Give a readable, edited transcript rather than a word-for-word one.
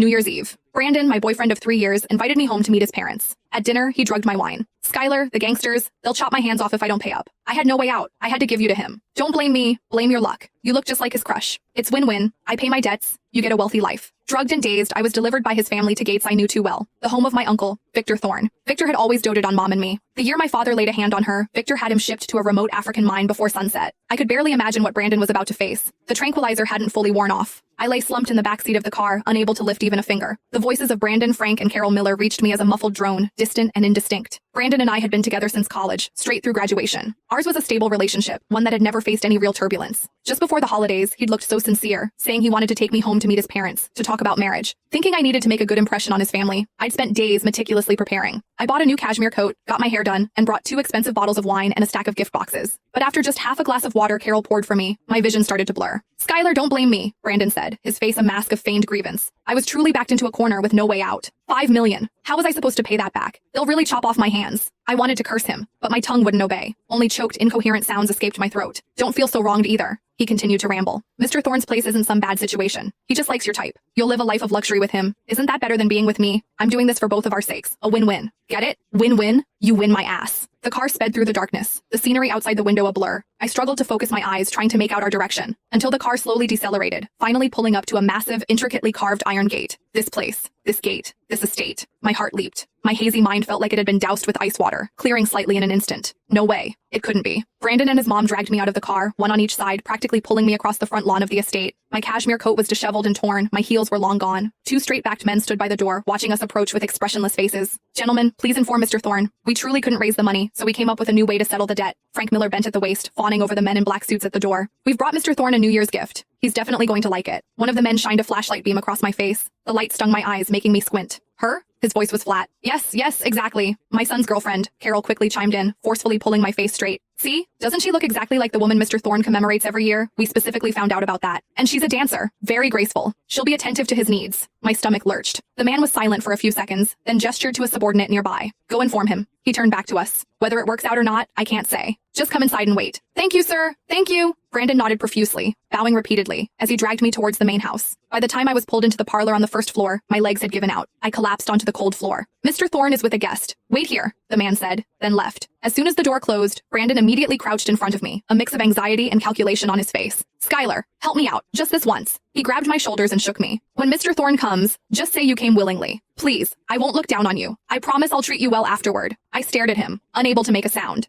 New Year's Eve. Brandon, my boyfriend of 3 years, invited me home to meet his parents. At dinner, he drugged my wine. Skylar, the gangsters, they'll chop my hands off if I don't pay up. I had no way out. I had to give you to him. Don't blame me, blame your luck. You look just like his crush. It's win-win. I pay my debts, you get a wealthy life. Drugged and dazed, I was delivered by his family to gates I knew too well, the home of my uncle, Victor Thorne. Victor had always doted on Mom and me. The year my father laid a hand on her, Victor had him shipped to a remote African mine before sunset. I could barely imagine what Brandon was about to face. The tranquilizer hadn't fully worn off. I lay slumped in the backseat of the car, unable to lift even a finger. The voices of Brandon, Frank, and Carol Miller reached me as a muffled drone, distant and indistinct. Brandon and I had been together since college, straight through graduation. Ours was a stable relationship, one that had never faced any real turbulence. Just before the holidays, he'd looked so sincere, saying he wanted to take me home to meet his parents, to talk about marriage. Thinking I needed to make a good impression on his family, I'd spent days meticulously preparing. I bought a new cashmere coat, got my hair done, and brought 2 expensive bottles of wine and a stack of gift boxes. But after just half a glass of water Carol poured for me, my vision started to blur. Skylar, don't blame me, Brandon said, his face a mask of feigned grievance. I was truly backed into a corner with no way out. $5 million. How was I supposed to pay that back? They'll really chop off my hands. I wanted to curse him, but my tongue wouldn't obey. Only choked, incoherent sounds escaped my throat. Don't feel so wronged either. He continued to ramble. Mr. Thorne's place isn't some bad situation. He just likes your type. You'll live a life of luxury with him. Isn't that better than being with me? I'm doing this for both of our sakes. A win-win. Get it? Win-win? You win my ass. The car sped through the darkness, the scenery outside the window a blur. I struggled to focus my eyes, trying to make out our direction, until the car slowly decelerated, finally pulling up to a massive, intricately carved iron gate. This place, this gate, this estate. My heart leaped. My hazy mind felt like it had been doused with ice water, clearing slightly in an instant. No way. It couldn't be. Brandon and his mom dragged me out of the car, one on each side, practically pulling me across the front lawn of the estate. My cashmere coat was disheveled and torn, my heels were long gone. 2 straight-backed men stood by the door, watching us approach with expressionless faces. Gentlemen, please inform Mr. Thorne. We truly couldn't raise the money, so we came up with a new way to settle the debt. Frank Miller bent at the waist, fawning over the men in black suits at the door. We've brought Mr. Thorne a New Year's gift. He's definitely going to like it. One of the men shined a flashlight beam across my face. The light stung my eyes, making me squint. Her? His voice was flat. Yes, exactly. My son's girlfriend, Carol quickly chimed in, forcefully pulling my face straight. See? Doesn't she look exactly like the woman Mr. Thorne commemorates every year? We specifically found out about that. And she's a dancer. Very graceful. She'll be attentive to his needs. My stomach lurched. The man was silent for a few seconds, then gestured to a subordinate nearby. Go inform him. He turned back to us. Whether it works out or not, I can't say. Just come inside and wait. Thank you, sir. Thank you. Brandon nodded profusely, bowing repeatedly, as he dragged me towards the main house. By the time I was pulled into the parlor on the first floor, my legs had given out. I collapsed onto the cold floor. Mr. Thorne is with a guest. Wait here, the man said, then left. As soon as the door closed, Brandon immediately crouched in front of me, a mix of anxiety and calculation on his face. Skylar, help me out, just this once. He grabbed my shoulders and shook me. When Mr. Thorne comes, just say you came willingly. Please, I won't look down on you. I promise I'll treat you well afterward. I stared at him, unable to make a sound.